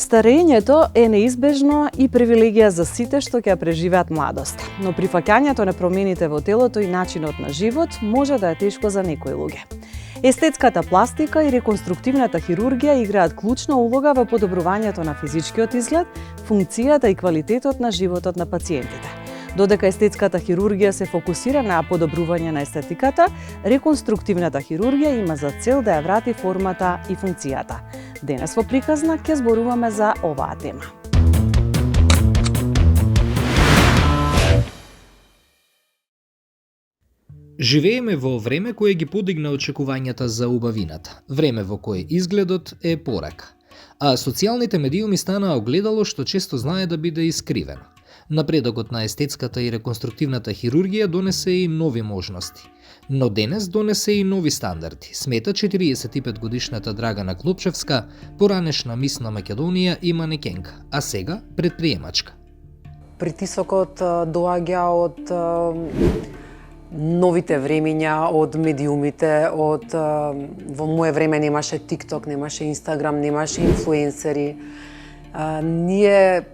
Старењето е неизбежно и привилегија за сите што ќе ја преживеат младост, но прифаќањето на промените во телото и начинот на живот може да е тешко за некои луѓе. Естетската пластика и реконструктивната хирургија играат клучна улога во подобрувањето на физичкиот изглед, функцијата и квалитетот на животот на пациентите. Додека естетската хирургија се фокусира на подобрување на естетиката, реконструктивната хирургија има за цел да ја врати формата и функцијата. Денес во приказна ќе зборуваме за оваа тема. Живееме во време кое ги подигна очекувањата за убавината, време во кое изгледот е порака. А социјалните медиуми станаа огледало што често знае да биде искривено. Напредокот на естетската и реконструктивната хирургија донесе и нови можности. Но денес донесе и нови стандарди, смета 45 годишната Драгана Клопчевска, поранешна мис на Македонија и манекенка, а сега предприемачка. Притисокот доаѓа од новите времиња, од медиумите, во мое време немаше TikTok, немаше Instagram, немаше инфлуенсери. Ние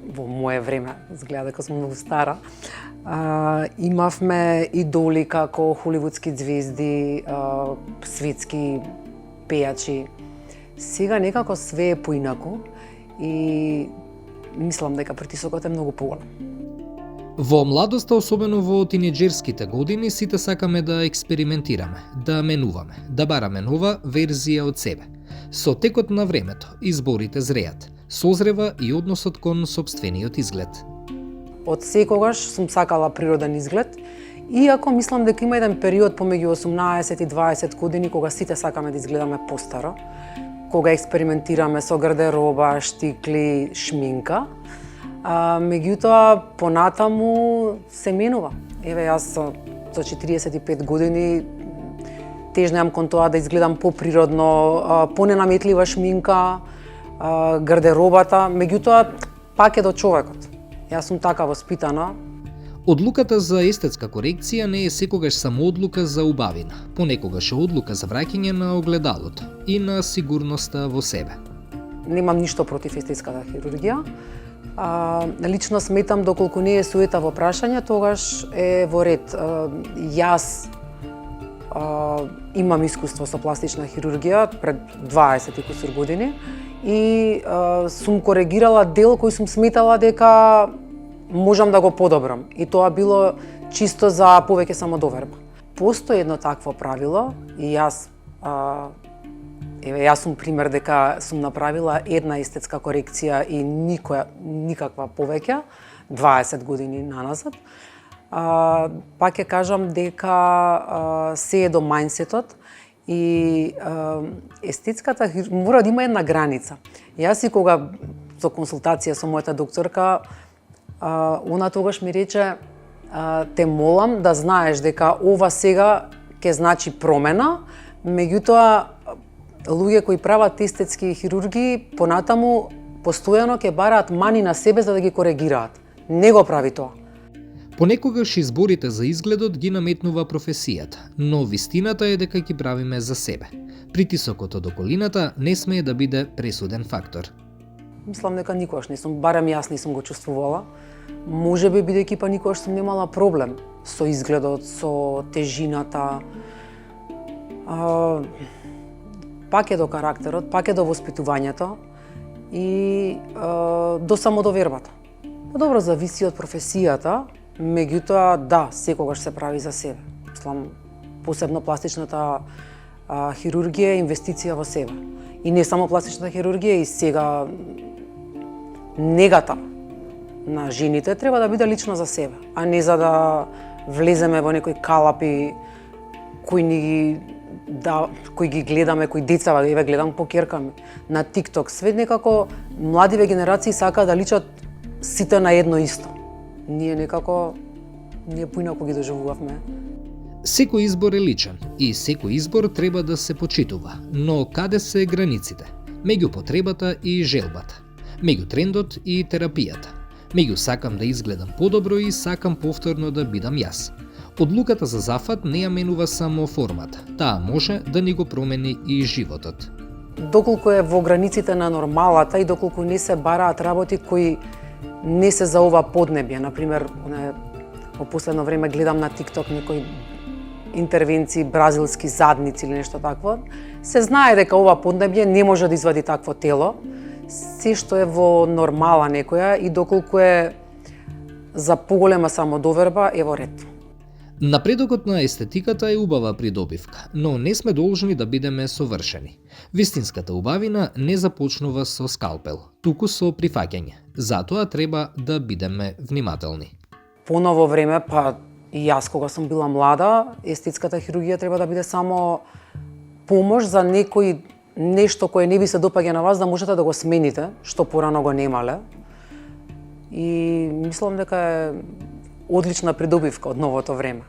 во мое време, изгледа дека сум многу стара, имавме идоли како холивудски звезди, светски пејачи. Сега некако све е поинаку и мислам дека притисокот е многу поголем. Во младоста, особено во тинеџерските години, сите сакаме да експериментираме, да менуваме, да бараме нова верзија од себе. Со текот на времето, изборите зреат, созрева и односот кон сопствениот изглед. Од секогаш сум сакала природен изглед, иако мислам дека има еден период помеѓу 18 и 20 години кога сите сакаме да изгледаме постаро, кога експериментираме со гардероба, штикли, шминка. Меѓутоа, понатаму се менува. Еве, јас со 45 години тежнеам кон тоа да изгледам поприродно, поненаметлива шминка, гардеробата, меѓутоа пак е до човекот. Јас сум така воспитана. Одлуката за естетска корекција не е секогаш само одлука за убавина, понекогаш е одлука за враќање на огледалото и на сигурноста во себе. Немам ништо против естетската хирургија. Лично сметам доколку не е суета во прашање, тогаш е во ред. Јас имам искуство со пластична хирургија пред 20 и кусур години и сум коригирала дел кој сум сметала дека можам да го подобрам. И тоа било чисто за повеќе самодоверба. Постои едно такво правило и јас сум пример дека сум направила една естетска корекција и никаква повеќе, 20 години наназад. Пак ќе кажам дека се е до мајндсетот и естетската мора да има една граница. Јас и кога со консултација со мојата докторка, она тогаш ми рече: те молам да знаеш дека ова сега ќе значи промена, меѓутоа луѓе кои прават естетски хирурги понатаму постојано ќе бараат мани на себе за да ги коригираат. Не го прави тоа. Понекогаш изборите за изгледот ги наметнува професијата, но вистината е дека ги правиме за себе. Притисокот од околината не смее да биде пресуден фактор. Мислам дека никогаш не сум, барем јас не сум го чувствувала. Можеби бидејќи па никогаш сум немала проблем со изгледот, со тежината. Пак е до карактерот, пак е до воспитувањето и до самодовербата. Добро, зависи од професијата, меѓутоа да, секогаш се прави за себе. Мислам, посебно пластичната хирургија е инвестиција во себе. И не само пластичната хирургија, и сега негата на жените треба да биде лично за себе, а не за да влеземе во некои калапи кои ги гледаме, кои деца, еве гледам по ќерка ми на TikTok, све некако младиве генерации сака да личат сите на едно исто. Ние поинаку ги доживувавме. Секој избор е личен и секој избор треба да се почитува, но каде се границите? Меѓу потребата и желбата, меѓу трендот и терапијата, меѓу сакам да изгледам подобро и сакам повторно да бидам јас. Одлуката за зафат не ја менува само формата, таа може да ни го промени и животот. доколку е во границите на нормалата и доколку не се бараат работи кои не се за ова поднебје. Например, во последно време гледам на TikTok некои интервенции, бразилски задници или нешто такво. Се знае дека ова поднебје не може да извади такво тело. Се што е во нормала некоја и доколку е за поголема самодоверба е во ред. Напредокот на естетиката е убава придобивка, но не сме должни да бидеме совршени. Вистинската убавина не започнува со скалпел, туку со прифаќање. Затоа треба да бидеме внимателни. По ново време, па и јас кога сум била млада, естетската хирургија треба да биде само помош за некој нешто кое не ви се допаѓа на вас, да можете да го смените, што порано го немале. И мислам дека е одлична придобивка од новото време.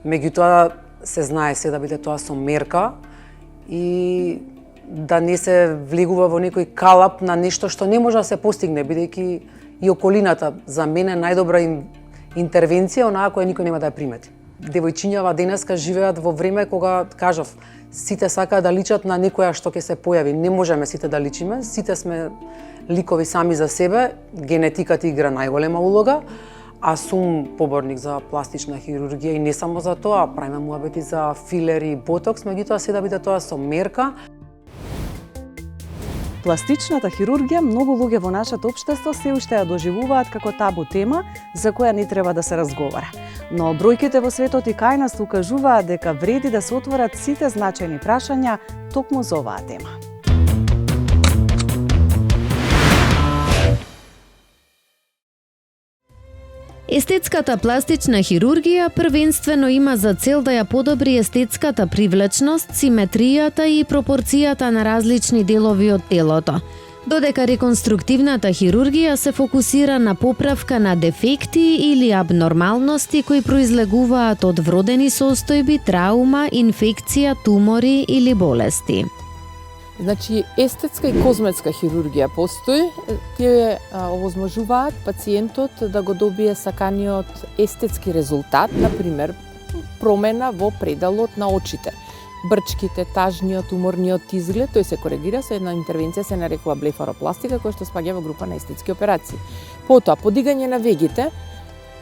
Меѓутоа, се знае се да биде тоа со мерка и да не се влегува во некој калап на нешто што не може да се постигне, бидејќи и околината за мене најдобра интервенција онаа која никој нема да ја примети. Девојчињава денеска живеат во време кога, кажав, сите сакаат да личат на некоја што ќе се појави. Не можеме сите да личиме, сите сме ликови сами за себе, генетиката игра најголема улога, а сум поборник за пластична хирургија и не само за тоа, правиме муабети за филери и ботокс, меѓутоа се да биде тоа со мерка. Пластичната хирургија многу луѓе во нашето општество се уште ја доживуваат како табу тема за која не треба да се разговара. Но бројките во светот и кај нас укажуваат дека вреди да се отворат сите значајни прашања токму за оваа тема. Естетската пластична хирургија првенствено има за цел да ја подобри естетската привлечност, симетријата и пропорцијата на различни делови од телото. Додека реконструктивната хирургија се фокусира на поправка на дефекти или абнормалности кои произлегуваат од вродени состојби, траума, инфекција, тумори или болести. Значи, естетска и козметска хирургија постои. Тие овозможуваат пациентот да го добие саканиот естетски резултат, например, промена во предалот на очите. Брчките, тажниот, уморниот изглед, тој се коригира со една интервенција се нарекува блефаропластика, која што спаѓа во група на естетски операции. Потоа, подигање на вегите,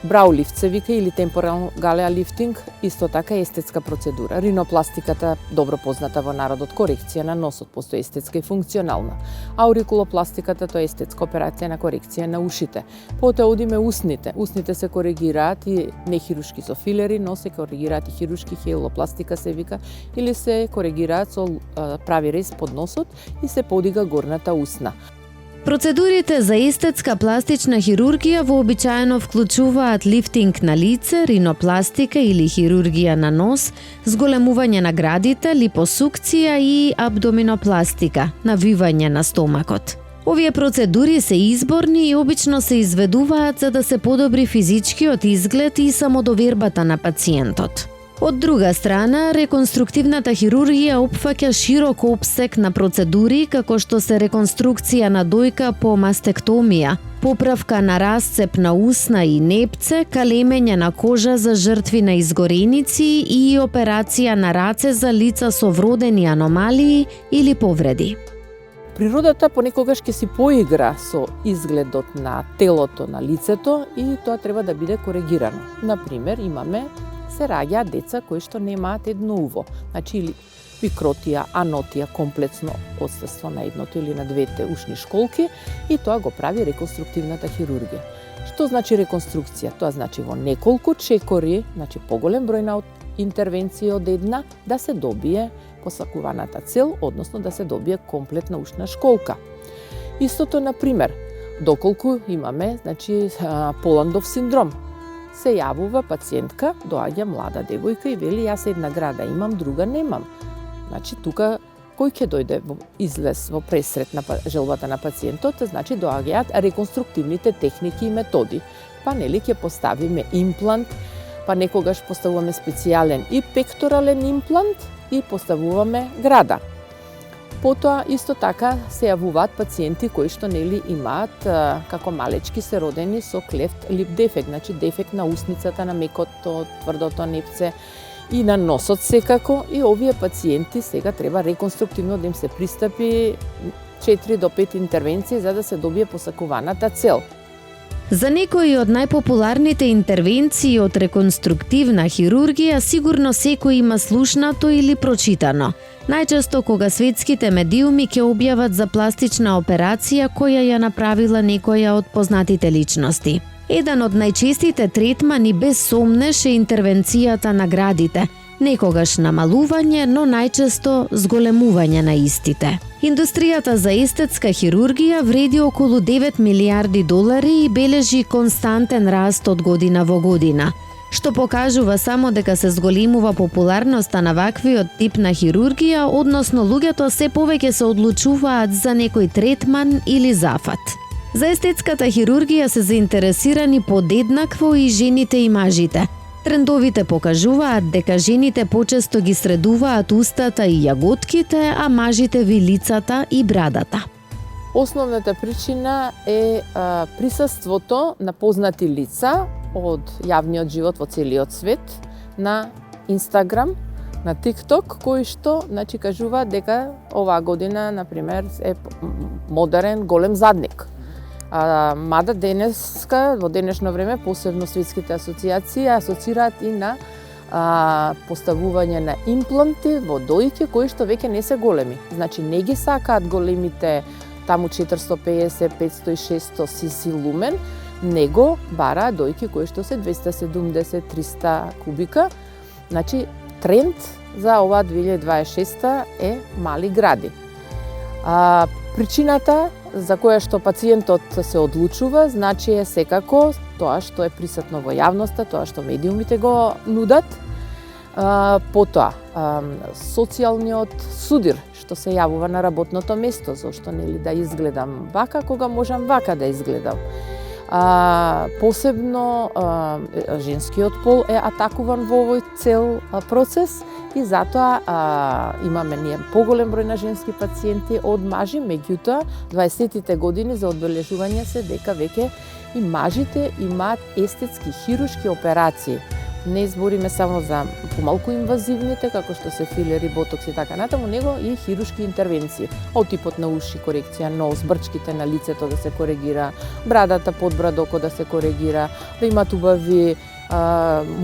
брау лифт се вика или темпорал галеа лифтинг, исто така естетска процедура. Ринопластиката, добро позната во народот, корекција на носот, постои естетска и функционална. Аурикулопластиката, тоа е естетска операција на корекција на ушите. Потоа одиме усните. Усните се коригираат и не хируршки со филери, но се коригираат и хируршки, хиелопластика се вика, или се коригираат со прави рез под носот и се подига горната усна. Процедурите за естетска пластична хирургија вообичаено вклучуваат лифтинг на лице, ринопластика или хирургија на нос, зголемување на градите, липосукција и абдоминопластика, навивање на стомакот. Овие процедури се изборни и обично се изведуваат за да се подобри физичкиот изглед и самодовербата на пациентот. Од друга страна, реконструктивната хирургија опфаќа широк опсег на процедури како што се реконструкција на дојка по мастектомија, поправка на расцеп на усна и непце, калемење на кожа за жртви на изгореници и операција на раце за лица со вродени аномалии или повреди. Природата понекогаш ќе си поигра со изгледот на телото на лицето и тоа треба да биде коригирано. Например, имаме се раѓаат деца кои што немаат едно уво, значи или пикротија, анотија, комплексно одсуство на едното или на двете ушни школки и тоа го прави реконструктивната хирургија. Што значи реконструкција? Тоа значи во неколку чекори, значи поголем број на интервенции од една, да се добие посакуваната цел, односно да се добие комплетна ушна школка. Истото, например, доколку имаме, значи, Поландов синдром, се јавува пациентка, доаѓа млада девојка и вели јас една града имам, друга немам. Значи тука кој ќе дојде во излез во пресрет на желбата на пациентот, значи доаѓаат реконструктивните техники и методи. Па нели ќе поставиме имплант, па некогаш поставуваме специјален и пекторален имплант и поставуваме града. Потоа исто така се јавуваат пациенти кои што нели имаат како малечки се родени со клефт лип дефект, значи дефект на усницата, на мекото, тврдото непце, и на носот секако, и овие пациенти сега треба реконструктивно да им се пристапи 4 до 5 интервенции за да се добие посакуваната цел. За некои од најпопуларните интервенции од реконструктивна хирургија сигурно секој има слушнато или прочитано. Најчесто кога светските медиуми ќе објават за пластична операција која ја направила некоја од познатите личности. Еден од најчестите третмани без сомнеш е интервенцијата на градите, некогаш намалување, но најчесто зголемување на истите. Индустријата за естетска хирургија вреди околу 9 милиарди долари и бележи константен раст од година во година, што покажува само дека се зголемува популарноста на ваквиот тип на хирургија, односно луѓето се повеќе се одлучуваат за некој третман или зафат. За естетската хирургија се заинтересирани подеднакво и жените и мажите. Трендовите покажуваат дека жените почесто ги средуваат устата и јаготките, а мажите вилицата и брадата. Основната причина е присуството на познати лица од јавниот живот во целиот свет на Инстаграм, на TikTok, кои што кажуваат дека оваа година, например, е модерен голем задник. Мада денеска, во денешно време, посебно светските асоциации асоцираат и на поставување на импланти во дојки кои што веќе не се големи. Значи не ги сакаат големите таму 450, 500 и 600 сиси лумен, него бараат дојки кои што се 270, 300 кубика. Значи тренд за оваа 2026 е мали гради. Причината за која што пациентот се одлучува, значи е секако тоа што е присутно во јавноста, тоа што медиумите го нудат, потоа социјалниот судир што се јавува на работното место, зошто нели да изгледам вака кога можам вака да изгледам. Посебно женскиот пол е атакуван во овој цел процес и затоа имаме ние поголем број на женски пациенти од мажи, меѓутоа 20-тите години за одбележување се дека веќе и мажите имаат естетски хируршки операции. Не збориме само за помалку инвазивните, како што се филери, ботокс и така натаму, него и хируршки интервенции. Од типот на уши, корекција нос, брчките на лицето да се коригира, брадата под брадоко да се коригира, да имат убави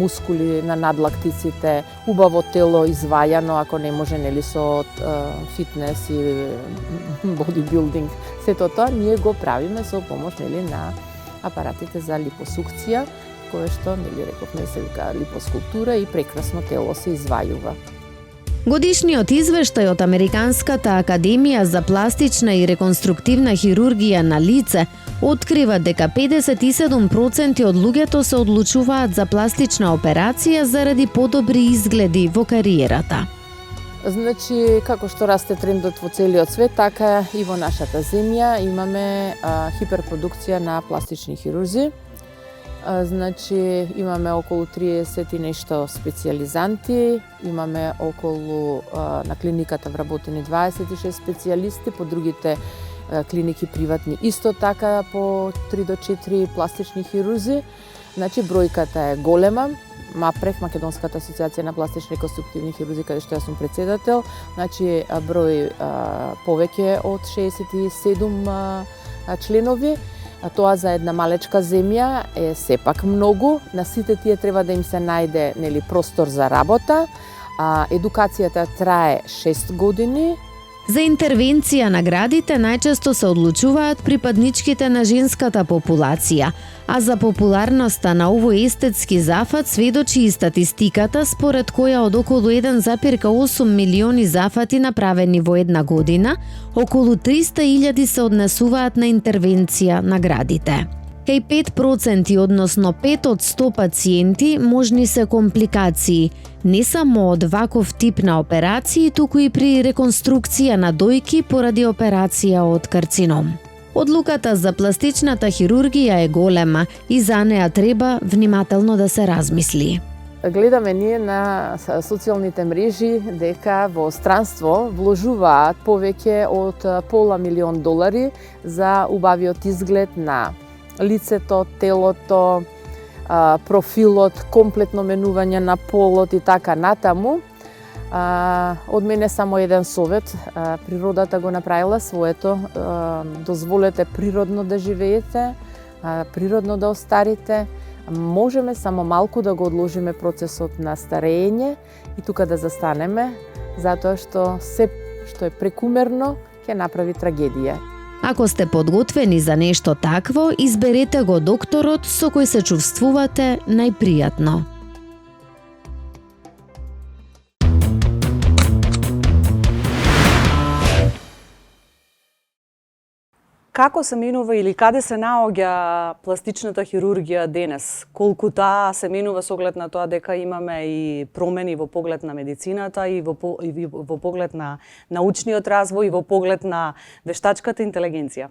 мускули на надлактиците, убаво тело извајано, ако не може нели со фитнес и бодибилдинг. Сето тоа ние го правиме со помош нели на апаратите за липосукција, кое што, нели рековме, се вика липоскулптура и прекрасно тело се извајува. Годишниот извештај од Американската академија за пластична и реконструктивна хирургија на лице открива дека 57% од луѓето се одлучуваат за пластична операција заради подобри изгледи во кариерата. Значи, како што расте трендот во целиот свет, така и во нашата земја имаме хиперпродукција на пластични хирурзи. Значи, имаме околу 30 и нешто специјализанти, имаме околу на клиниката вработени 26 специјалисти, по другите клиники приватни исто така по 3 до 4 пластични хирурзи. Значи, бројката е голема. МАПРЕХ, Македонската асоциација на пластични и реконструктивни хирурзи, каде што јас сум председател, значи број повеќе од 67 членови. Тоа за една малечка земја е сепак многу. На сите тие треба да им се најде нели простор за работа. Едукацијата трае 6 години. За интервенција на градите најчесто се одлучуваат припадничките на женската популација, а за популарноста на овој естетски зафат сведочи и статистиката според која од околу 1,8 милиони зафати направени во една година, околу 300.000 се однесуваат на интервенција на градите. Кај 5%, односно 5 од 100 пациенти, можни се компликации, не само од ваков тип на операции, туку и при реконструкција на дојки поради операција од карцином. Одлуката за пластичната хирургија е голема и за неа треба внимателно да се размисли. Гледаме ние на социјалните мрежи дека во странство вложуваат повеќе од $500,000 за убавиот изглед на лицето, телото, профилот, комплетно менување на полот и така натаму. Од мене само еден совет. Природата го направила своето. Дозволете природно да живеете, природно да остарите. Можеме само малку да го одложиме процесот на старење и тука да застанеме, затоа што се што е прекумерно ќе направи трагедија. Ако сте подготвени за нешто такво, изберете го докторот со кој се чувствувате најпријатно. Како се менува или каде се наоѓа пластичната хирургија денес? Колку таа се менува со оглед на тоа дека имаме и промени во поглед на медицината и во поглед на научниот развој и во поглед на вештачката интелигенција?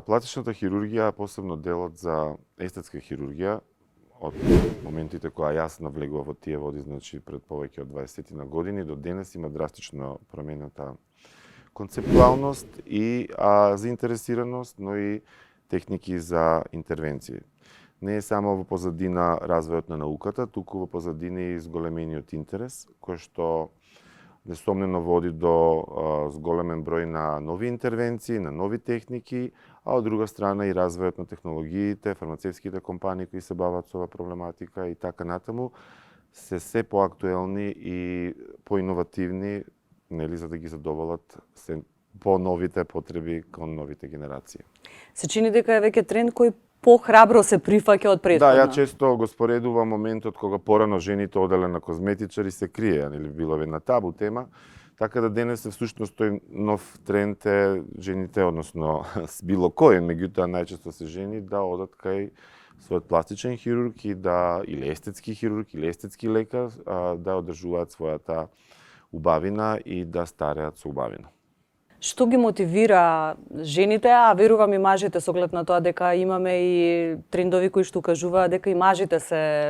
Пластичната хирургија, посебно делот за естетска хирургија, од моментите кога јас навлегував во тие води, значи пред повеќе од 20 на години, до денес има драстично променета концептуалност и заинтересираност, но и техники за интервенции. Не е само во позадина развојот на науката, туку во позадина и зголемениот интерес, кој што несомнено води до зголемен број на нови интервенции, на нови техники, а од друга страна и развојот на технологиите, фармацевските компании кои се бават со оваа проблематика и така натаму, се поактуелни и поиновативни, нели, за да ги задоволат се по-новите потреби кон новите генерации. Се чини дека е веќе тренд кој похрабро се прифаќа од претходно. Да, ја често го споредувам моментот кога порано жените оделе на козметичар и се крие, нели, било една табу тема, така да денес е всушност тој нов тренд е жените, односно било кој, меѓутоа најчесто се жени да одат кај својот пластичен хирург и или естетски хирург или естетски лекар да одржуваат својата убавина и да стареат со убавина. Што ги мотивира жените, а верувам и мажите, со оглед на тоа дека имаме и трендови кои што кажуваат дека и мажите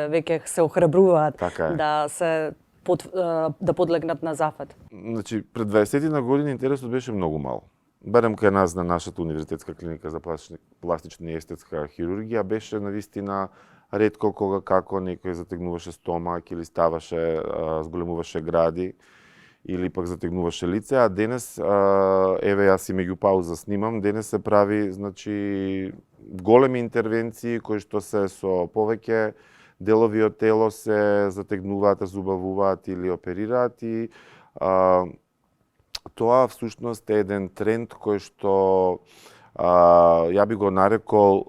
веќе се охрабруваат да подлегнат на зафат? Значи, пред 20 на години интересот беше многу мал. Барем кај нас на нашата универзитетска клиника за пластична и естетска хирургија беше навистина ретко кога како некој затегнуваше стомак или ставаше, зголемуваше гради или пак затегнуваше лице, а денес, еве јас и меѓу пауза снимам, денес се прави, значи, големи интервенции кои што се со повеќе делови од тело се затегнуваат, зубавуваат или оперираат и тоа всушност е еден тренд кој што ја би го нарекол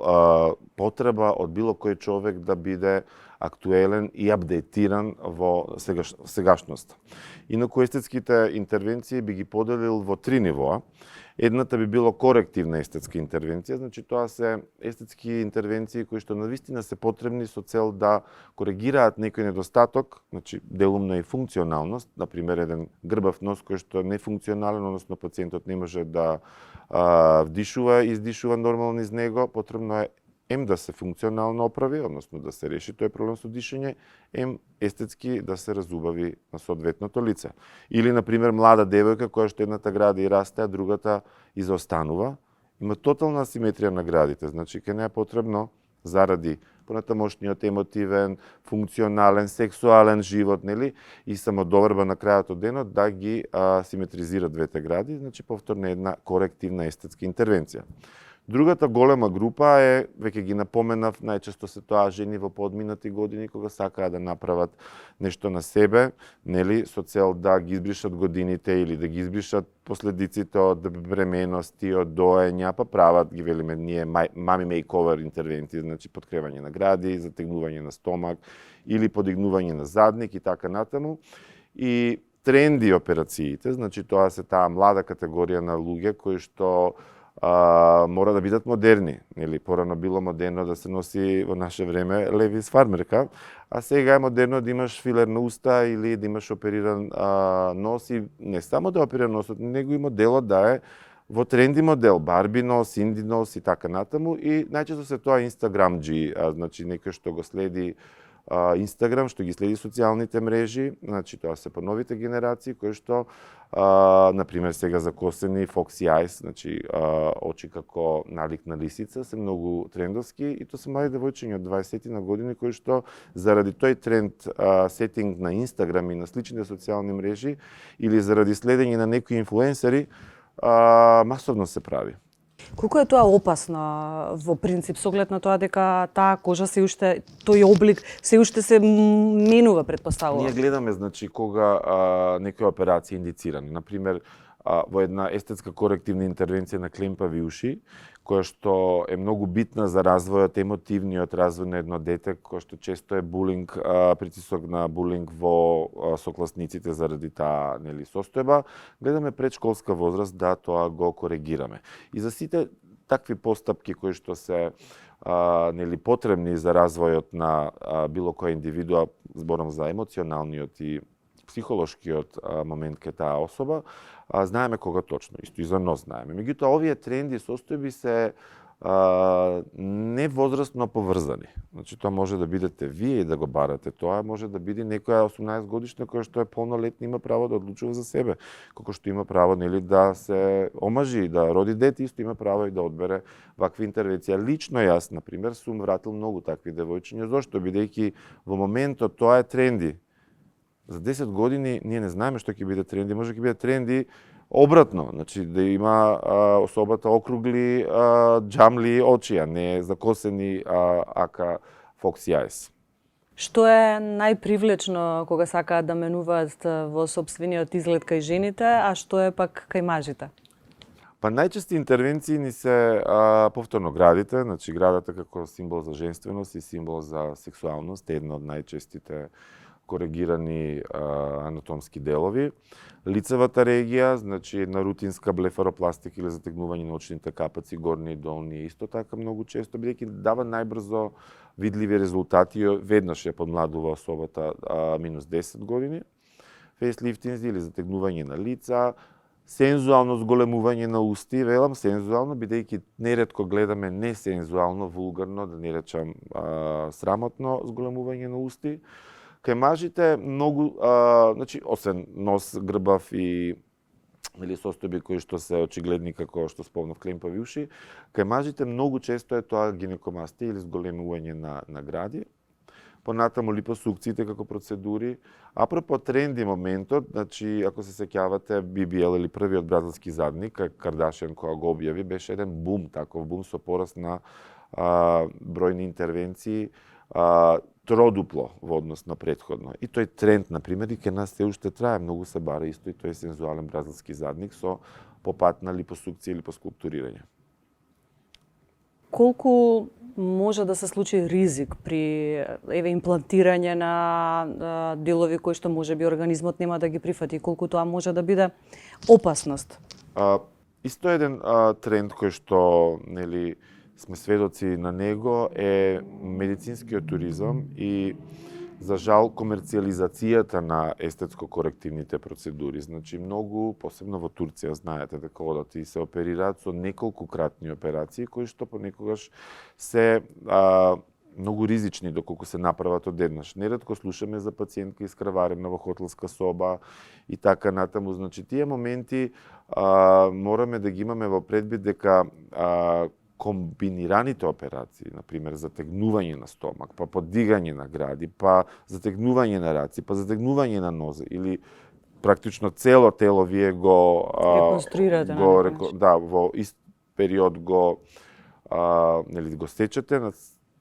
потреба од било кој човек да биде актуелен и апдейтиран во сегашноста. Инаку естетските интервенции би ги поделил во 3 нивоа. Едната би било корективна естетска интервенција, значи тоа се естетски интервенции кои што навистина се потребни со цел да коригираат некој недостаток, значи делумна и функционалност, например еден грбав нос кој што е нефункционален, односно пациентот не може да вдишува и издишува нормално из него, потребно е да се функционално оправи, односно да се реши тој проблем со дишење, естетски да се разубави на соодветното лице. Или, например, млада девојка која што едната гради и расте, а другата изостанува, има тотална асиметрија на градите. Значи, ке не е потребно заради понатамошниот емотивен, функционален, сексуален живот, нели, и самодоврба на крајот од денот да ги симетризира двете гради, значи повторно една корективна естетска интервенција. Другата голема група е, веќе ги напоменав, најчесто се тоа жени во подминати години кога сакаат да направат нешто на себе, нели, со цел да ги избришат годините или да ги избришат последиците од бременности, од доења, па прават, ги велиме ние, мами мейковер интервенции, значи подкревање на гради, затегнување на стомак или подигнување на задник и така натаму. И тренди операциите, значи тоа се таа млада категорија на луѓе кои што мора да бидат модерни. Нели, порано било модерно да се носи во наше време левис фармерка, а сега е модерно да имаш филер на уста или да имаш опериран нос и не само да оперира носот, него и моделот да е во тренди модел, Барби нос, Инди нос и така натаму и најчесто се тоа Instagram G, значи некој што го следи Инстаграм, што ги следи социјалните мрежи, значи тоа се по новите генерации кои што например сега закосени Foxy Eyes, значи очи како налик на лисица, се многу трендовски и тоа се млади девојчиња од 20 на години кои што заради тој тренд сетинг на Инстаграм и на сличните социјални мрежи или заради следење на некои инфлуенсери масовно се прави. Колку е тоа опасно во принцип со оглед на тоа дека таа кожа се уште тој облик се уште се менува, претпоставувам? Ние гледаме значи кога некоја операција е индицирана, на пример во една естетска корективна интервенција на клемпави уши, која што е многу битна за развојот, емотивниот развој на едно дете, кој што често е булинг, притисок на булинг во сокласниците заради таа состојба, гледаме предшколска возраст да тоа го коригираме. И за сите такви постапки кои што се потребни за развојот на било која индивидуа, зборам за емоционалниот и психолошкиот момент кај таа особа, знаеме кога точно, исто и за нос знаеме. Меѓутоа, овие тренди и состојби се невозрастно поврзани. Значи, тоа може да бидете вие и да го барате. Тоа може да биде некоја 18 годишна која што е полнолетна, има право да одлучува за себе. Како што има право да се омажи, да роди дете, исто има право и да одбере вакви интервенции. Лично јас, на пример, сум вратил многу такви девојчиња. Зошто? Бидејќи во моментот тоа е тренди. За 10 години ние не знаеме што ќе биде тренди, може ќе биде тренди обратно, значи да има особата округли џамли очи, а не закосени ака Foxy Eyes. Што е најпривлечно кога сакаат да менуваат во сопствениот изглед кај жените, а што е пак кај мажите? Па најчести интервенции ни се повторно градите, значи градата како символ за женственост и символ за сексуалност, една од најчестите коригирани анатомски делови. Лицевата регија, значи една рутинска блефаропластика или затегнување на очните капаци, горни и долни, исто така многу често, бидејќи дава најбрзо видливи резултати, веднаш ја подмладува особата минус 10 години. Фейслифтинзи или затегнување на лица, сензуално зголемување на усти, велам сензуално, бидејќи неретко гледаме несензуално, вулгарно, да не речам срамотно зголемување на усти. Кај мажите многу, значи, освен нос, грбав и состојби кои што се очигледни како што спомнав клемпави уши, кај мажите многу често е тоа гинекомастија или зголемување на гради. Понатаму липосукциите како процедури. Апропо тренди моментот, значи, ако се сеќавате, BBL или првиот бразилски задник, Кардашијан која го објави, беше еден бум, таков бум со пораст на бројни интервенции, тродупло во однос на претходно. И тој тренд, например, и кај нас се уште трае, многу се бара исто и тој сензуален бразилски задник со попат на липосукција или поскулптурирање. Колку може да се случи ризик при имплантирање на делови кои што можеби организмот нема да ги прифати, колку тоа може да биде опасност? Исто еден тренд кој што сме сведоци на него е медицинскиот туризам и за жал комерцијализацијата на естетско-корективните процедури. Значи многу, посебно во Турција, знаете дека одат и се оперираат со неколкукратни операции кои што понекогаш се многу ризични доколку се направат одеднаш. Неретко слушаме за пациентка искраварена во хотелска соба и така натаму. Значи тие моменти мораме да ги имаме во предвид дека комбинираните операции, например, затегнување на стомак, па подигање на гради, па затегнување на раци, па затегнување на нозе или практично цело тело вие го реконструирате во ист период го стечете, на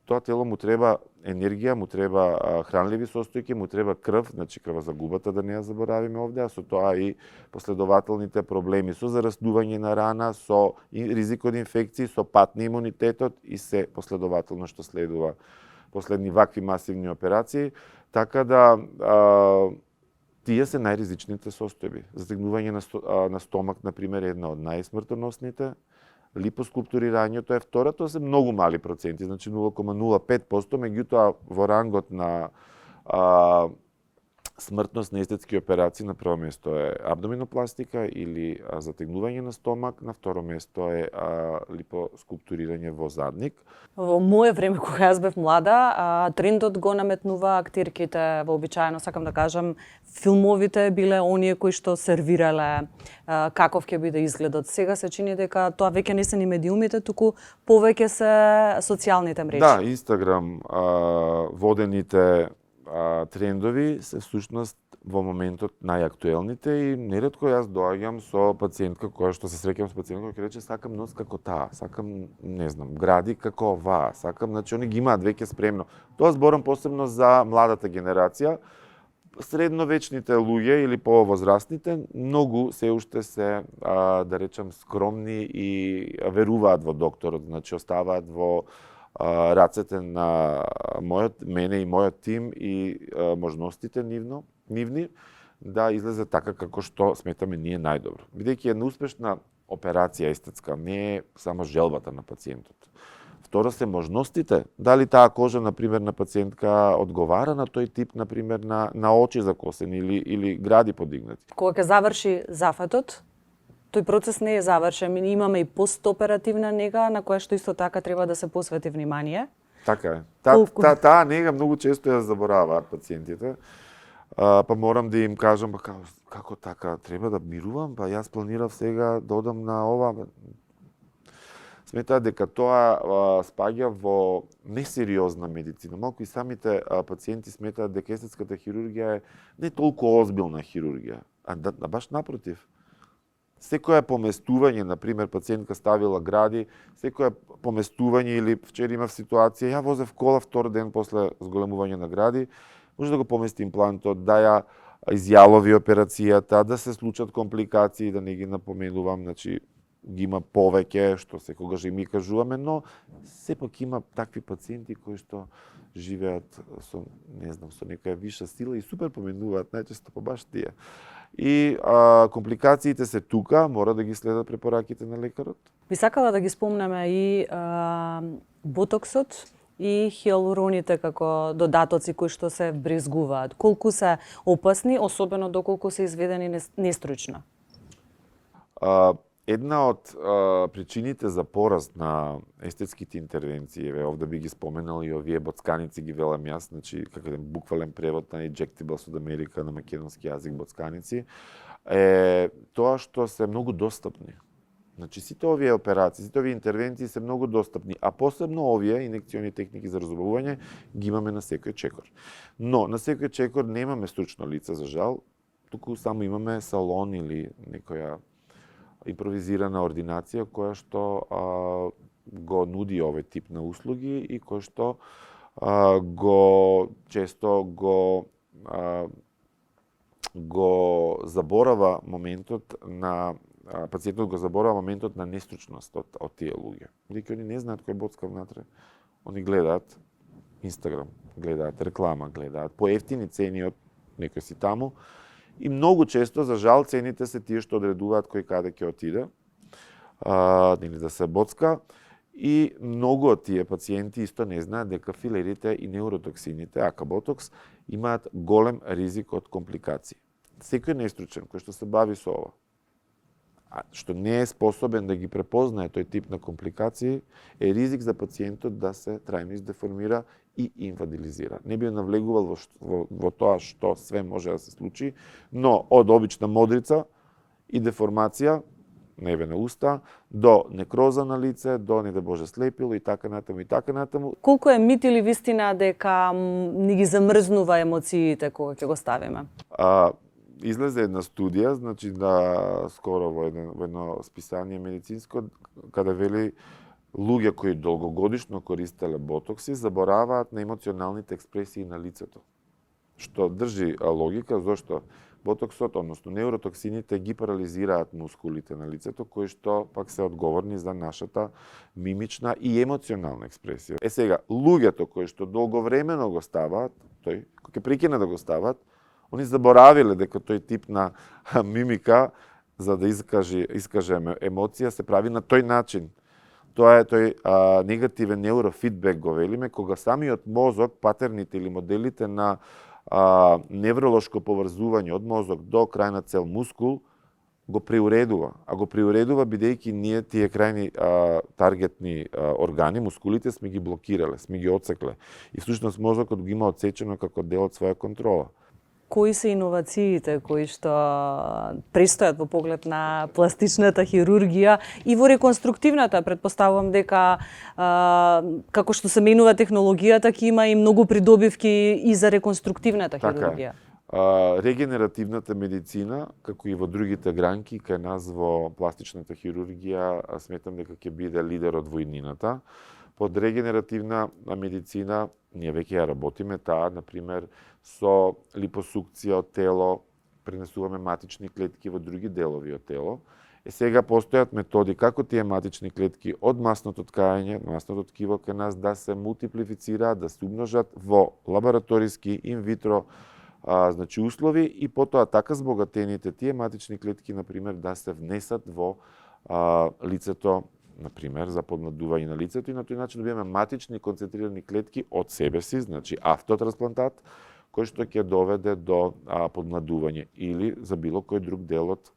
тоа тело му треба енергија, му треба хранливи состојки, му треба крв, значи крвозагубата да не ја заборавиме овде, а со тоа и последователните проблеми со зараснување на рана, со ризик од инфекции, со пат на имунитетот и се последователно што следува последни вакви масивни операции, така да тие се најризичните состојби. Затегнување на стомак, например, е една од најсмртоносните. Липоскулптурирањето е второто, се многу мали проценти, значи 0,05%, меѓутоа во рангот на смртност на естетски операции на прво место е абдоминопластика или затегнување на стомак, на второ место е липоскулптурирање во задник. Во мое време, кога јас бев млада, трендот го наметнува актирките, вообичаено, сакам да кажам, филмовите биле оние кои што сервирале каков ќе биде изгледот. Сега се чини дека тоа веќе не се ни медиумите, туку повеќе се социјалните мрежи. Да, Инстаграм, водените трендови се всушност во моментот најактуелните и неретко јас доаѓам со пациентка која што се среќам со пациентка која рече сакам нос како таа, сакам не знам, гради како оваа, сакам, значи они ги имаат веќе спремно. Тоа зборам посебно за младата генерација. Средновечните луѓе или повозрастните многу се уште се да речам скромни и веруваат во докторот, значи оставаат во рацете на мене и мојот тим и можностите нивни да излезе така како што сметаме ние најдобро. Бидејќи една успешна операција естетска не е само желбата на пациентот. Второ се можностите, дали таа кожа например на пациентка одговара на тој тип например на очи закосени или гради подигнати. Кога ќе заврши зафатот, тој процес не е завршен. Ми имаме и постоперативна нега на која што исто така треба да се посвети внимание. Така е. Таа нега многу често ја забораваат пациентите. Па морам да им кажам, како така, треба да мирувам, па јас планирав сега да одам на ова. Сметаат дека тоа спаѓа во несериозна медицина. Малку и самите пациенти сметаат дека естетската хирургија е не толку озбилна хирургија, а баш напротив. Секое поместување, например, пациентка ставила гради, секое поместување или вчера имав ситуација, ја возев кола втор ден после зголемување на гради, може да го помести имплантот, да ја изјалови операцијата, да се случат компликации, да не ги напоменувам, значи ги има повеќе, што секогаш и ми кажуваме, но сепак има такви пациенти кои што живеат со, не знам, со некоја виша сила и супер поменуваат најчесто по баш тие. И компликациите се тука, мора да ги следат препораките на лекарот. Би сакала да ги спомнеме и ботоксот и хиалуроните како додатоци кои што се брезгуваат. Колку се опасни, особено доколку се изведени нестручно? Една од причините за пораст на естетските интервенции, овде би ги споменал и овие боцканици ги велам јас, значи како еден буквален превод на Injectables од Америка на македонски јазик боцканици, е тоа што се многу достапни. Значи сите овие операции, сите овие интервенции се многу достапни, а посебно овие инекциони техники за разубавување ги имаме на секој чекор. Но на секој чекор немаме стручно лице за жал, туку само имаме салон или некоја импровизирана ординација која што го нуди овој тип на услуги и кој што често го заборава моментот на пациентот го заборава моментот на нестручност од тие луѓе. Бидејќи они не знаат кој боцка внатре. Они гледаат Инстаграм, гледаат реклама, гледаат поевтини цени од некој си таму. И многу често, за жал, цените се тие што одредуваат кој каде ќе отиде, или да се боцка. И многу од тие пациенти исто не знаат дека филерите и неуротоксините, ака ботокс, имаат голем ризик од компликации. Секој нестручен кој што се бави со ова, што не е способен да ги препознае тој тип на компликации, е ризик за пациентот да се трајно издеформира и инвалидизира. Не би навлегувал во тоа што све може да се случи, но од обична модрица и деформација на еве на уста, до некроза на лице, до не да Боже слепило и така натаму и така натаму. Колку е мит или вистина дека ни ги замрзнува емоциите кога ќе го ставиме? Излезе една студија, значи скоро во едно списание медицинско, каде вели луѓе кои долгогодишно користеле ботокси забораваат на емоционалните експресии на лицето. Што држи логика, зашто ботоксот, односно неуротоксините ги парализираат мускулите на лицето, кои што пак се одговорни за нашата мимична и емоционална експресија. Сега, луѓето кои што долговремено го ставаат, кој ќе прекине да го ставаат, они заборавиле дека тој тип на мимика, за да искаже емоција, се прави на тој начин. Тоа е тој негативен неурофидбек, го велиме, кога самиот мозок, патерните или моделите на невролошко поврзување од мозок до крајна цел мускул, го приуредува. А го приуредува бидејќи ние тие крајни таргетни органи, мускулите, сме ги блокирале, сме ги отсекле. И всушност мозокот го има отсечено како дел од своја контрола. Кои се иновациите кои што престојат во поглед на пластичната хирургија и во реконструктивната? Претпоставувам дека како што се менува технологијата, ќе има и многу придобивки и за реконструктивната хирургија. Регенеративната медицина, како и во другите гранки, кај нас во пластичната хирургија, сметам дека ќе биде лидерот во иднината. Под регенеративна медицина ние веќе ја работиме таа, например, со липосукција од тело, пренесуваме матични клетки во други делови од тело. Сега постојат методи како тие матични клетки од масното ткање, масното ткиво кај нас да се мултиплицираат, да се умножат во лабораториски инвитро услови и потоа така збогатените тие матични клетки, например, да се внесат во лицето, например, за подмладување на лицето, и на тој начин добиваме матични концентрирани клетки од себе си, значи автотрансплантат, кој што ќе доведе до подмладување или за било кој друг дел од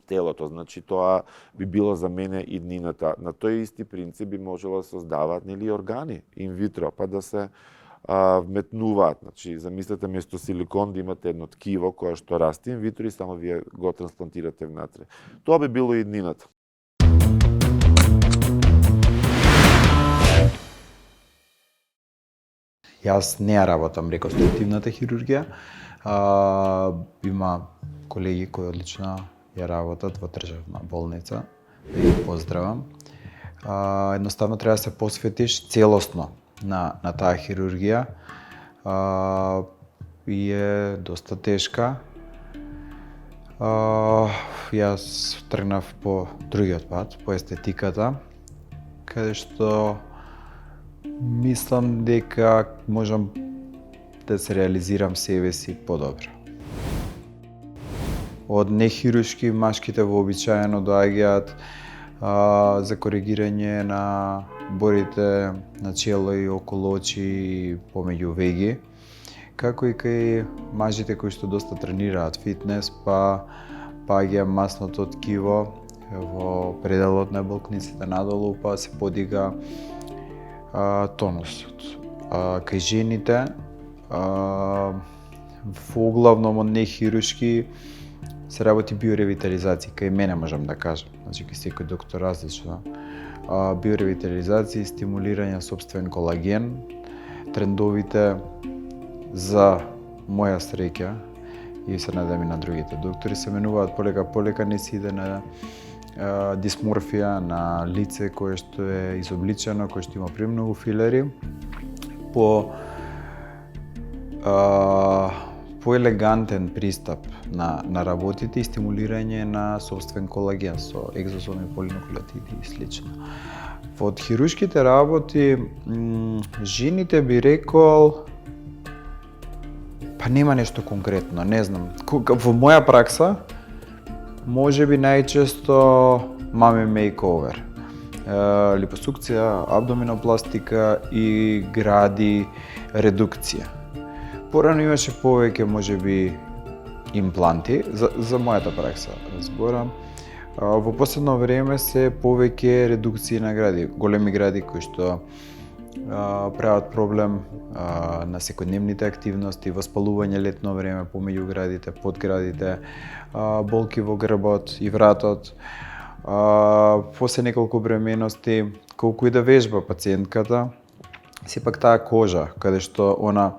телото. Значи тоа би било за мене иднината. На тој исти принцип би можело да се создаваат нели органи инвитро, па да се вметнуваат. Значи, замислете место силикон да имате едно ткиво кое што расте инвитро и само вие го трансплантирате внатре. Тоа би било иднината. Јас не ја работам реконструктивната хирургија. Има колеги кои одлично ја работат во државна болница. Да ги поздравам. Едноставно треба да се посветиш целосно на таа хирургија и е доста тешка. Јас тргнав по другиот пат, по естетиката, каде што мислам дека можам да се реализирам себе си подобро. Од нехируршки машките вообичаено доаѓаат за коригирање на борите на чело и околу очи и помеѓу веги, како и кај мажите кои што доста тренираат фитнес, па паѓа масното ткиво во пределот на болкниците надолу, па се подига тонусот. Кај жените, во главном од нехируршки, се работи биоревитализација, кај мене можам да кажам, значи кај секој доктор различно. Биоревитализација и стимулирање собствен колаген, трендовите за моја среќа и се надам и на другите доктори се менуваат полека не се иде на дисморфија, на лице кое што е изобличено, кое што има премногу филери, по елегантен пристап на работите и стимулирање на собствен колаген со екзосоми, полинуклеотиди и слично. Од хируршките работи, жените би рекол, па нема нешто конкретно, не знам. Во моја пракса, може би најчесто мами мейковер, липосукција, абдоминопластика и гради редукција. Порано имаше повеќе, може би, импланти, за мојата пракса зборам. Во последно време се повеќе редукции на гради, големи гради кои што прават проблем на секојдневните активности, воспалување летно време помеѓу градите, под градите, болки во грбот и вратот. После неколку бременности, колку и да вежба пациентката, сепак таа кожа, каде што она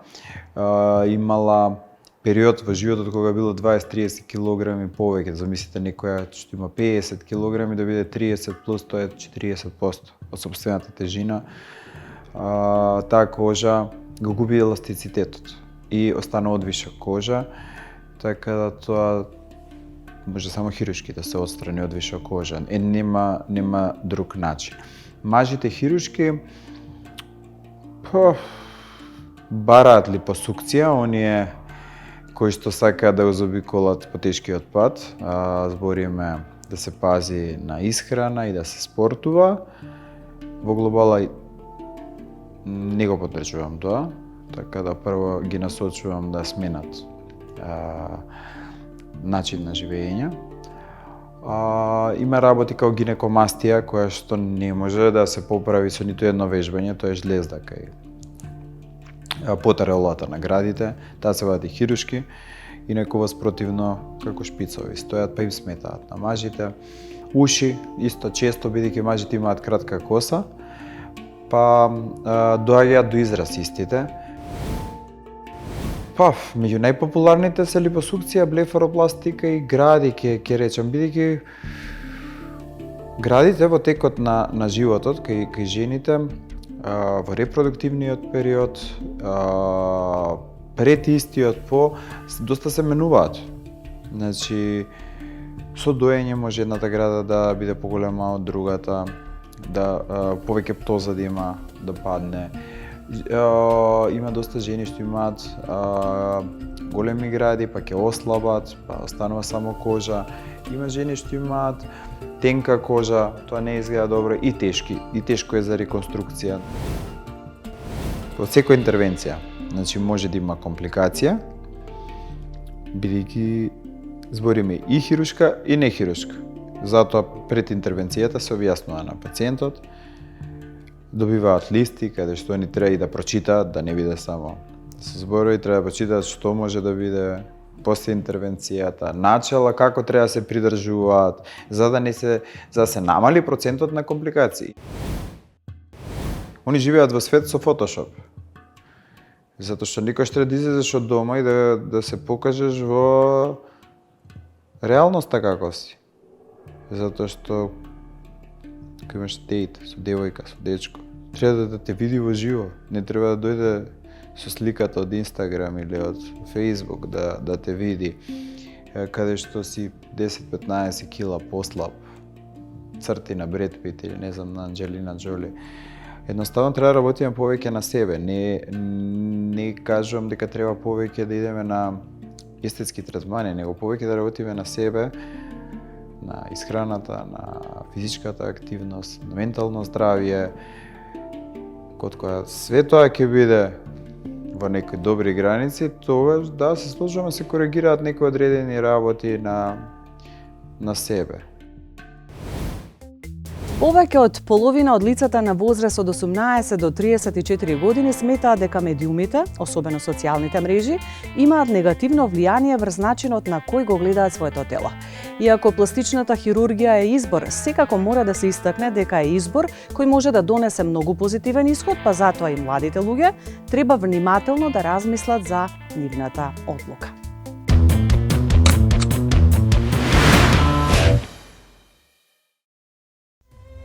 имала период во животот кога било 20-30 килограми повеќе, замислите некоја што има 50 килограми да биде 30 плюс, тоа е 40% од сопствената тежина. Таа кожа го губи еластицитетот и остана одвиша кожа, така да тоа може само хируршки да се отстрани одвиша кожа. Нема друг начин. Мажите хируршки бараат липосукција, оние кои што сакаат да го заобиколат потешкиот пат, збориме да се пази на исхрана и да се спортува. Во глобала не го потпречувам тоа. така да прво ги насочувам да сменат начин на живење. Има работи како гинекомастија, која што не може да се поправи со ниту едно вежбање, тоа е жлезда кај потарелата на градите, таа се вади хирушки, и некогаш спротивно како шпицови стојат, па им сметаат на мажите. Уши, исто често, бидејќи мажите имаат кратка коса, па доаѓаат до израз истите. Па, меѓу најпопуларните се липосукција, блефаропластика и гради, ќе речам, бидејќи градите во текот на животот кај жените, во репродуктивниот период, пред истиот, доста се менуваат. Значи, со доење може едната града да биде поголема од другата, да повеќе птоза да има, да падне. Има доста жени што имаат големи гради, па ќе ослабат, па останува само кожа. Има жени што имаат тенка кожа, тоа не изгледа добро и тешко е за реконструкција. Од секоја интервенција, значи може да има компликација, бидејќи збориме и хирушка и нехирушка. Затоа пред интервенцијата се објаснува на пациентот, добиваат листи каде што они треба и да прочитаат, да не биде само со зборови, треба да прочитаат што може да биде после интервенцијата, начала како треба да се придржуваат, за да се намали процентот на компликации. Они живеат во свет со Photoshop. Затоа што никош треба да излезеш од дома и да се покажеш во реалноста како си. Затоа што кога имаш дейт со девојка, со дечко, треба да те види во живо, не треба да дојде со сликата од Инстаграм или од Фејсбук да те види каде што си 10-15 кила послаб, црти на Бред Пит или не знам на Анџелина Џоли. Едноставно треба да работиме повеќе на себе. Не кажувам дека треба повеќе да идеме на естетски третмани, него повеќе да работиме на себе, на исхраната, на физичката активност, на ментално здравје, код која све тоа ќе биде во некои добри граници, тогаш да се сложуваме се коригираат некои одредени работи на себе. Повеќе од половина од лицата на возраст од 18 до 34 години сметаат дека медиумите, особено социјалните мрежи, имаат негативно влијание врз начинот на кој го гледаат своето тело. Иако пластичната хирургија е избор, секако мора да се истакне дека е избор кој може да донесе многу позитивен исход, па затоа и младите луѓе треба внимателно да размислат за нивната одлука.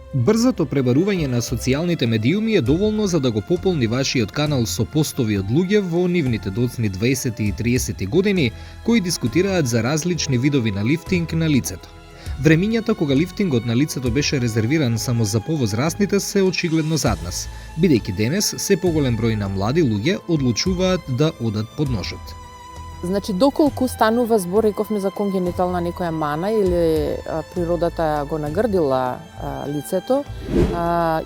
Брзото пребарување на социјалните медиуми е доволно за да го пополни вашиот канал со постови од луѓе во нивните доцни 20 и 30 години кои дискутираат за различни видови на лифтинг на лицето. Времињата кога лифтингот на лицето беше резервиран само за повозрастните се очигледно зад нас, бидејќи денес се поголем број на млади луѓе одлучуваат да одат под ножот. Значи, доколку станува збор, рековме, за конгенитална некоја мана или природата го нагрдила лицето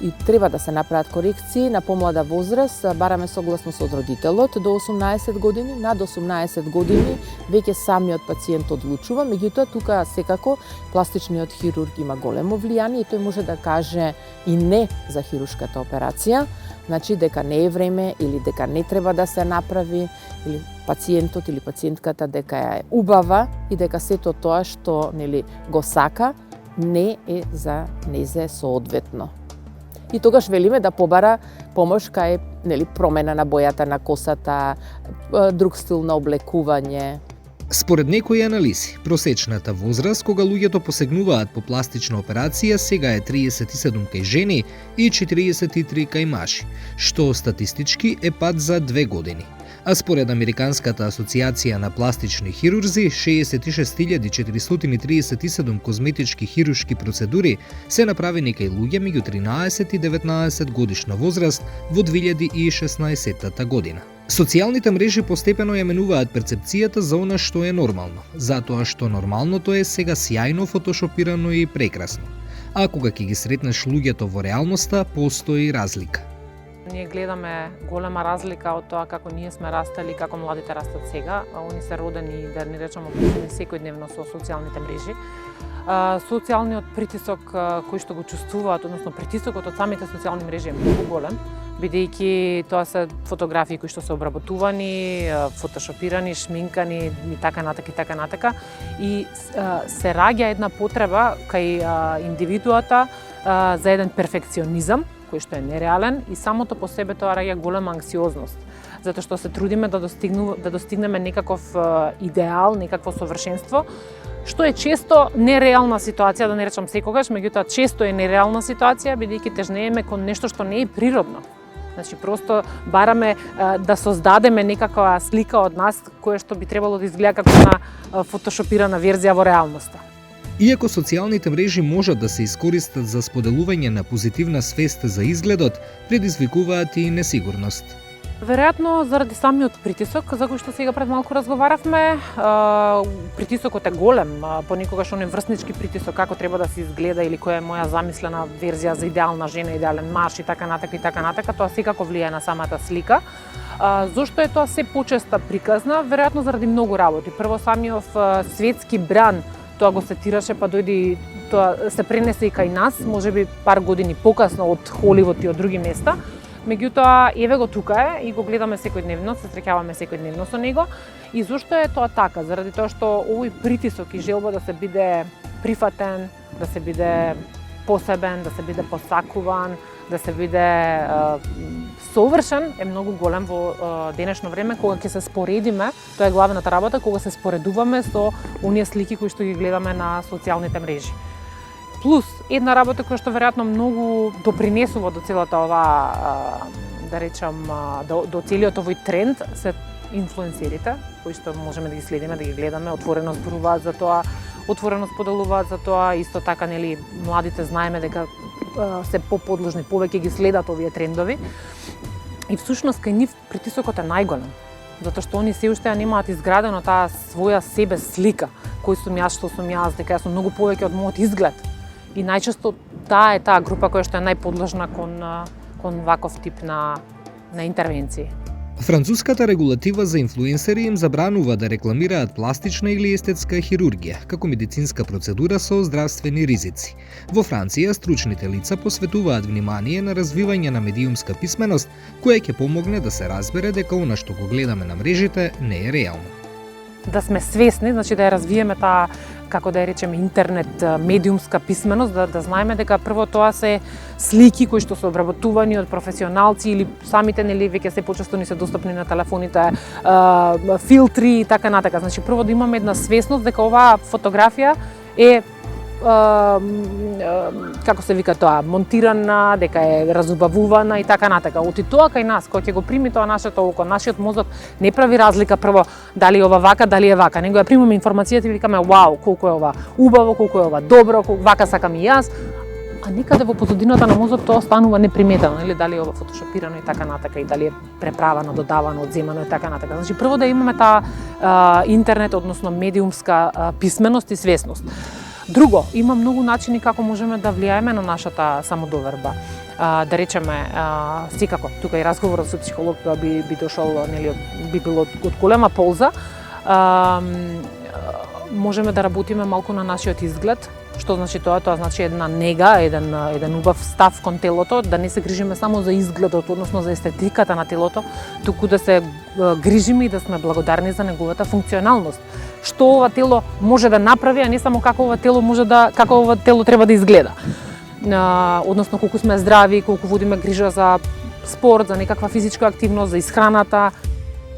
и треба да се направат корекции на помлада возраст, бараме согласно со родителот, до 18 години, над 18 години веќе самиот пациент одлучува, меѓутоа тука секако пластичниот хирург има големо влијание и тој може да каже и не за хируршката операција, значи дека не е време или дека не треба да се направи, или пациентот или пациентката дека е убава и дека сето тоа што го сака не е за незе соодветно. И тогаш велиме да побара помош кај промена на бојата на косата, друг стил на облекување. Според некои анализи, просечната возраст кога луѓето посегнуваат по пластична операција сега е 37 кај жени и 43 кај мажи, што статистички е пад за 2 години. А според Американската асоциација на пластични хирурзи, 66.437 козметички хируршки процедури се направени кај луѓе меѓу 13 и 19 годишна возраст во 2016 година. Социјалните мрежи постепено ја менуваат перцепцијата за она што е нормално, затоа што нормалното е сега сјајно фотошопирано и прекрасно. А кога ќе ги сретнеш луѓето во реалноста, постои разлика. Ние гледаме голема разлика од тоа како ние сме растали, како младите растат сега, а они се родени, да не речеме, секојдневно со социјалните мрежи. Социјалниот притисок кој што го чувствуваат, односно притисокот од самите социјални мрежи е многу голем, бидејќи тоа се фотографии кои што се обработувани, фотошопирани, шминкани и така натака. И се раѓа една потреба кај индивидуата за еден перфекционизам, кој што е нереален, и самото по себе тоа раѓа голема анксиозност, затоа што се трудиме да достигнеме некаков идеал, некакво совршенство, што е често нереална ситуација, да не речам секогаш, меѓутоа често е нереална ситуација, бидејќи тежнееме кон нешто што не е природно. Значи, просто бараме да создадеме некаква слика од нас, која што би требало да изгледа како на фотошопирана верзија во реалноста. Иако социјалните мрежи можат да се искористат за споделување на позитивна свест за изгледот, предизвикуваат и несигурност. Веројатно заради самиот притисок, за кој што сега пред малку разговаравме, притисокот е голем, понекогаш оној врснички притисок како треба да се изгледа или која е моја замислена верзија за идеална жена, идеален маж и така натака, тоа секако влијае на самата слика. Зошто е тоа се почеста приказна? Веројатно заради многу работи. Прво, самиот светски бран тоа го сетираше, па дојде тоа се пренесе и кај нас, можеби пар години покасно од Холивуд и од други места. Меѓутоа, еве го тука е и го гледаме секојдневно, се среќаваме секојдневно со него. И зошто е тоа така? Заради тоа што овој притисок и желба да се биде прифатен, да се биде посебен, да се биде посакуван, да се биде совршен е многу голем во денешно време, кога ќе се споредиме, тоа е главната работа, кога се споредуваме со оние слики кои што ги гледаме на социјалните мрежи. Плюс, една работа која што веројатно многу допринесува до целата оваа, да речам, до целиот овој тренд, се инфлуенсерите, кои што можеме да ги следиме, да ги гледаме, отворено зборуваат за тоа, отворено споделуваат за тоа, исто така, нели, младите знаеме дека се поподложни, повеќе ги следат овие трендови. И всушност кај нив притисокот е најголем, затоа што они се уште немаат изградено таа своја себе слика, кој сум јас, што сум јас, дека јас сум многу повеќе од мојот изглед. И најчесто таа е таа група која што е најподложна кон ваков тип на интервенции. Француската регулатива за инфлуенсери им забранува да рекламираат пластична или естетска хирургија како медицинска процедура со здравствени ризици. Во Франција стручните лица посветуваат внимание на развивање на медиумска писменост, која ќе помогне да се разбере дека она што го гледаме на мрежите не е реално. Да сме свесни, значи да ја развиеме таа, како да ја речеме, интернет медиумска писменост, да знаеме дека прво тоа се слики кои што се обработувани од професионалци или самите, нели, веќе се почесто ни се достапни на телефоните, филтри и така натака. Значи прво да имаме една свесност дека оваа фотографија е како се вика тоа, монтирана, дека е разубавувана и така натака. Оти тоа кај нас, кој ќе го прими тоа нашето око, нашиот мозок не прави разлика прво дали е ова вака, дали е вака, него ја примаме информацијата и викаме вау, колку е ова убаво, колку е ова добро, вака сакам и јас, а некаде во позадината на мозок тоа останува неприметено, или дали е ова фотошопирано и така натака, и дали е преправано, додавано, одземано и така натака. Значи прво да имаме таа интернет, односно медиумска писменост и свесност. Друго, има многу начини како можеме да влијаеме на нашата самодоверба. Да речеме, секако, тука и разговорот со психолог би дошол, нели, би било од голема полза. Можеме да работиме малку на нашиот изглед. Што значи тоа? Тоа значи една нега, еден убав став кон телото, да не се грижиме само за изгледот, односно за естетиката на телото, туку да се грижиме и да сме благодарни за неговата функционалност. Што ова тело може да направи, а не само како ова тело треба да изгледа. Односно колку сме здрави, колку водиме грижа за спорт, за некаква физичка активност, за исхраната.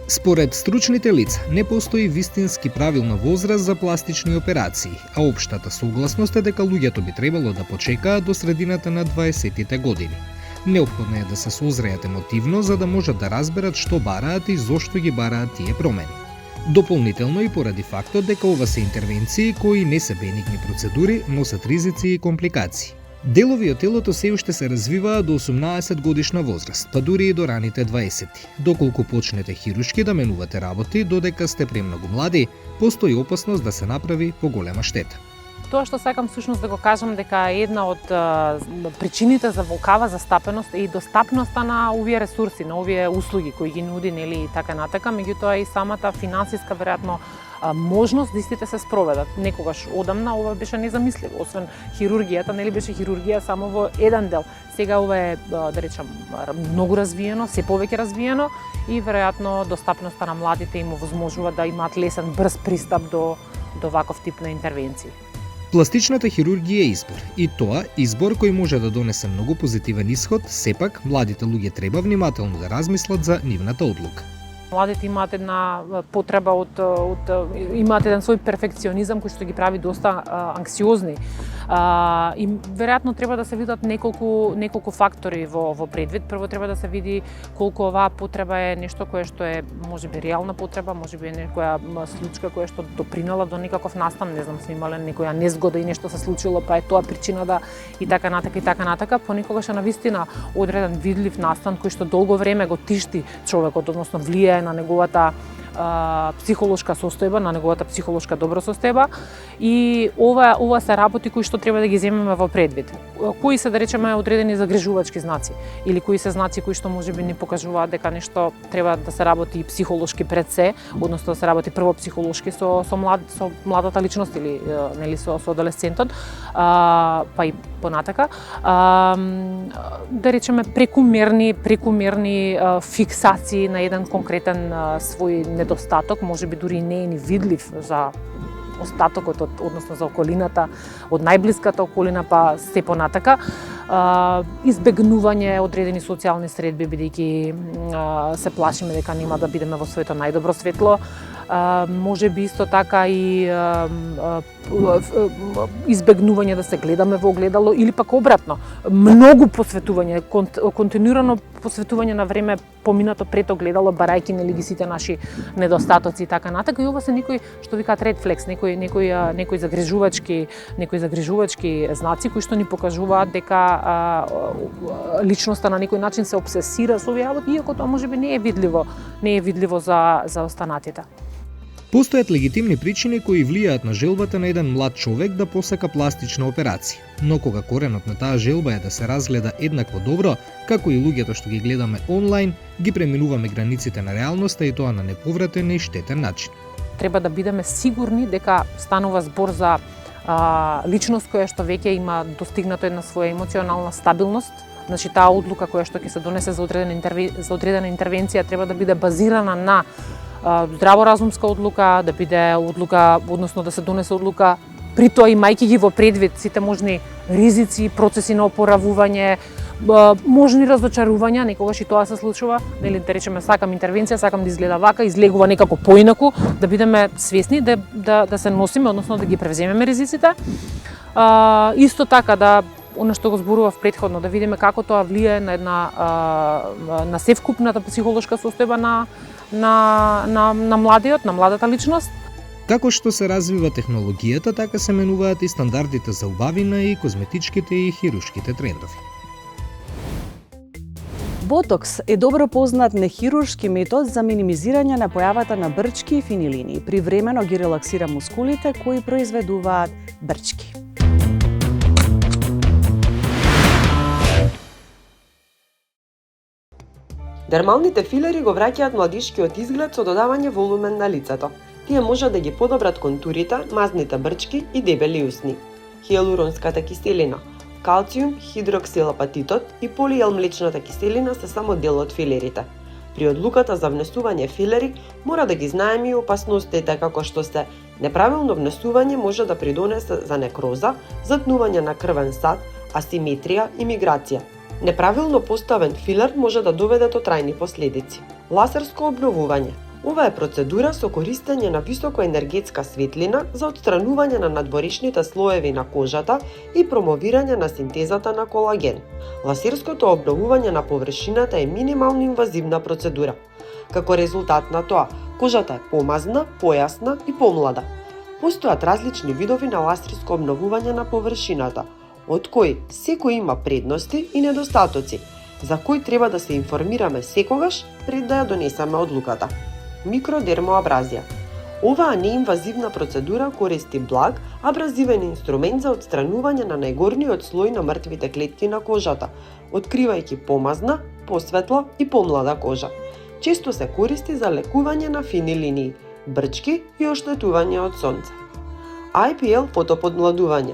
Според стручните лица, не постои вистински правилна возраст за пластични операции, а општата согласност е дека луѓето би требало да почекаат до средината на 20-тите години. Неопходно е да се созреат емотивно за да можат да разберат што бараат и зошто ги бараат тие промени. Дополнително и поради фактот дека ова се интервенции кои не се бенигни процедури, носат ризици и компликации. Делови од телото се уште се развиваат до 18 годишна возраст, па дури и до раните 20-ти. Доколку почнете хирушки да менувате работи додека сте премногу млади, постои опасност да се направи поголема штета. Тоа што сакам всушност да го кажам дека една од причините за ваква застапеност е и достапноста на овие ресурси, на овие услуги кои ги нуди, нели, и така натака, меѓутоа и самата финансиска веројатно можност да истите се спроведат. Некогаш одамна ова беше незамисливо, освен хирургијата, нели беше хирургија само во еден дел. Сега ова е, да речам, многу развиено, се повеќе развиено и веројатно достапноста на младите им овозможува да имаат лесен, брз пристап до ваков тип на интервенции. Пластичната хирургија е избор, и тоа избор кој може да донесе многу позитивен исход, сепак младите луѓе треба внимателно да размислат за нивната одлука. Младите имаат една потреба имаат еден свој перфекционизам кој што ги прави доста анксиозни. И веројатно треба да се видат неколку фактори во предвид. Прво треба да се види колку оваа потреба е нешто кое што е можеби реална потреба, можеби е некоја случка која што допринела до некаков настан, не знам, сме имале некоја незгода и нешто се случило, па е тоа причина да и така натака. Понекогаш е навистина одреден видлив настан кој што долго време го тишти човекот, односно влијае на неговата психолошка состојба, на неговата психолошка добросостојба, и ова се работи кои што треба да ги земеме во предвид. Кои се, да речеме, одредени загрижувачки знаци или кои се знаци кои што можеби не покажуваат дека нешто треба да се работи психолошки пред се, односно да се работи прво психолошки со младата личност или нели со адолесцентот, па и понатака. Да речеме прекумерни фиксации на еден конкретен свој недостаток, можеби дури не е ни видлив за остатокот, односно за околината, од најблиската околина па се понатака. Избегнување одредени социјални средби, бидејќи се плашиме дека нема да бидеме во своето најдобро светло. Можеби исто така и избегнување да се гледаме во огледало или пак обратно. Многу посветување, континуирано посветување на време поминато пред огледало, барајќи нели ги сите наши недостатоци и така натака. И ова се некои што викаат ред флекс, некои загрижувачки знаци кои што ни покажуваат дека личноста на некој начин се обсесира со овие работи, иако тоа можеби не е видливо за останатите. Постојат легитимни причини кои влијаат на желбата на еден млад човек да посака пластична операција, но кога коренот на таа желба е да се разгледа еднакво добро, како и луѓето што ги гледаме онлайн, ги преминуваме границите на реалноста и тоа на неповратен и штетен начин. Треба да бидеме сигурни дека станува збор за личност која што веќе има достигнато една своја емоционална стабилност. Значи таа одлука која што ќе се донесе за одредена интервенција треба да биде базирана на здраворазумска одлука, да биде одлука, односно да се донесе одлука при тоа имајќи ги во предвид сите можни ризици, процеси на опоравување, можни разочарувања, некогаш и тоа се случува, нели, да речеме сакам интервенција, сакам да изгледа вака, излегува некако поинаку, да бидеме свесни да се носиме, односно да ги превземеме ризиците. Исто така да она што го зборував претходно, да видиме како тоа влијае на една на севкупната психолошка состојба на младиот, на младата личност. Како што се развива технологијата, така се менуваат и стандардите за убавина и козметичките и хируршките трендови. Ботокс е добро познат нехируршки метод за минимизирање на појавата на брчки и фини линии. Привремено ги релаксира мускулите кои произведуваат брчки. Дермалните филери го враќаат младишкиот изглед со додавање волумен на лицето. Тие можат да ги подобрат контурите, мазните брчки и дебели усни. Хијалуронската киселина, калциум, хидроксилапатитот и полијалмлечната киселина се само дел од филерите. При одлуката за внесување филери мора да ги знаеме и опасностите, како што се неправилно внесување може да придонесе за некроза, затнување на крвен сад, асиметрија и миграција. Неправилно поставен филер може да доведе до трајни последици. Лазерско обновување. Ова е процедура со користење на високоенергетска светлина за отстранување на надворешните слоеви на кожата и промовирање на синтезата на колаген. Лазерското обновување на површината е минимално инвазивна процедура. Како резултат на тоа, кожата е помазна, појасна и помлада. Постојат различни видови на лазерско обновување на површината, од кои секој има предности и недостатоци, за кои треба да се информираме секогаш пред да ја донесеме одлуката. Микродермоабразија. Оваа неинвазивна процедура користи благ, абразивен инструмент за отстранување на најгорниот слој на мртвите клетки на кожата, откривајќи помазна, посветла и помлада кожа. Често се користи за лекување на фини линии, брчки и оштетување од сонце. IPL фотоподмладување.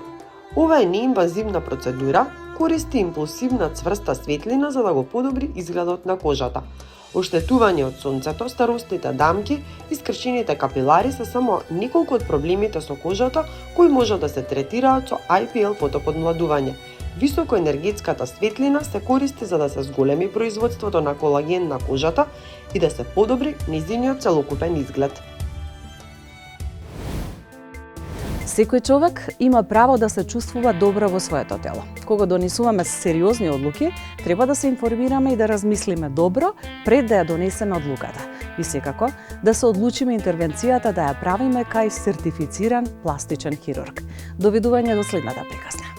Ова е неинвазивна процедура, користи импулсивна цврста светлина за да го подобри изгледот на кожата. Оштетување од сонцето, старосните дамки и скршените капилари се само неколку од проблемите со кожата кои може да се третираат со IPL фотоподмладување. Високоенергетската светлина се користи за да се зголеми производството на колаген на кожата и да се подобри нејзиниот целокупен изглед. Секој човек има право да се чувствува добро во своето тело. Кога донесуваме сериозни одлуки, треба да се информираме и да размислиме добро пред да ја донесеме одлуката. И секако, да се одлучиме интервенцијата да ја правиме кај сертифициран пластичен хирург. Довидување до следната приказна.